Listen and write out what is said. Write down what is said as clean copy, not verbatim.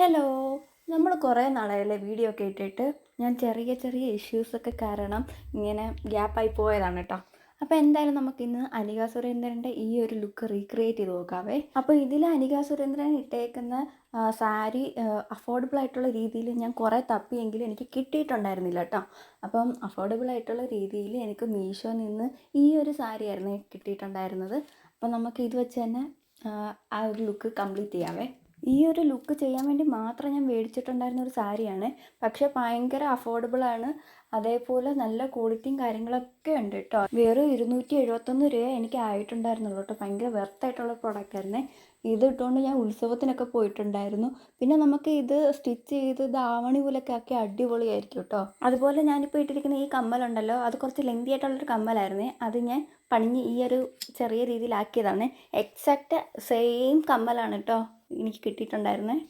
Hello. നമ്മൾ കുറേ നാളായല്ലേ video ഒക്കെ ഇട്ടിട്ട്. ഞാൻ ചെറിയ ചെറിയ ഇഷ്യൂസൊക്കെ കാരണം ഇങ്ങനെ ഗ്യാപ്പായി പോയതാണ് കേട്ടോ. അപ്പോൾ എന്തായാലും നമുക്കിന്ന് അനിക സുരേന്ദ്രൻ്റെ ഈ ഒരു ലുക്ക് റീക്രിയേറ്റ് ചെയ്ത് നോക്കാവേ. അപ്പോൾ ഇതിൽ അനിക സുരേന്ദ്രൻ ഇട്ടേക്കുന്ന സാരി അഫോർഡബിൾ ആയിട്ടുള്ള രീതിയിൽ ഞാൻ കുറേ തപ്പിയെങ്കിലും എനിക്ക് കിട്ടിയിട്ടുണ്ടായിരുന്നില്ല കേട്ടോ. അപ്പം അഫോർഡബിൾ ആയിട്ടുള്ള രീതിയിൽ എനിക്ക് മീഷോയിൽ നിന്ന് ഈ ഒരു സാരി ആയിരുന്നു കിട്ടിയിട്ടുണ്ടായിരുന്നത്. അപ്പം നമുക്ക് ഇത് വെച്ച് തന്നെ ആ ഒരു ലുക്ക് കംപ്ലീറ്റ് ചെയ്യാവേ. ഈ ഒരു ലുക്ക് ചെയ്യാൻ വേണ്ടി മാത്രം ഞാൻ മേടിച്ചിട്ടുണ്ടായിരുന്ന ഒരു സാരിയാണ്. പക്ഷേ ഭയങ്കര അഫോർഡബിളാണ്. അതേപോലെ നല്ല ക്വാളിറ്റിയും കാര്യങ്ങളൊക്കെ ഉണ്ട് കേട്ടോ. വെറും 271 രൂപ എനിക്ക് ആയിട്ടുണ്ടായിരുന്നുള്ളൂ കേട്ടോ. ഭയങ്കര വെർത്തായിട്ടുള്ള പ്രോഡക്റ്റ് ആയിരുന്നേ. ഇത് ഇട്ടുകൊണ്ട് ഞാൻ ഉത്സവത്തിനൊക്കെ പോയിട്ടുണ്ടായിരുന്നു. പിന്നെ നമുക്ക് ഇത് സ്റ്റിച്ച് ചെയ്ത് ദാവണി പോലൊക്കെ ആക്കി അടിപൊളിയായിരിക്കും കേട്ടോ. അതുപോലെ ഞാനിപ്പോൾ ഇട്ടിരിക്കുന്ന ഈ കമ്മലുണ്ടല്ലോ, അത് കുറച്ച് ലെങ്തി ആയിട്ടുള്ളൊരു കമ്മലായിരുന്നേ. അത് ഞാൻ പണിഞ്ഞ് ഈ ഒരു ചെറിയ രീതിയിലാക്കിയതാണ്. എക്സാക്റ്റ് സെയിം കമ്മലാണ് കേട്ടോ എനിക്ക് കിട്ടിയിട്ടുണ്ടായിരുന്നത്.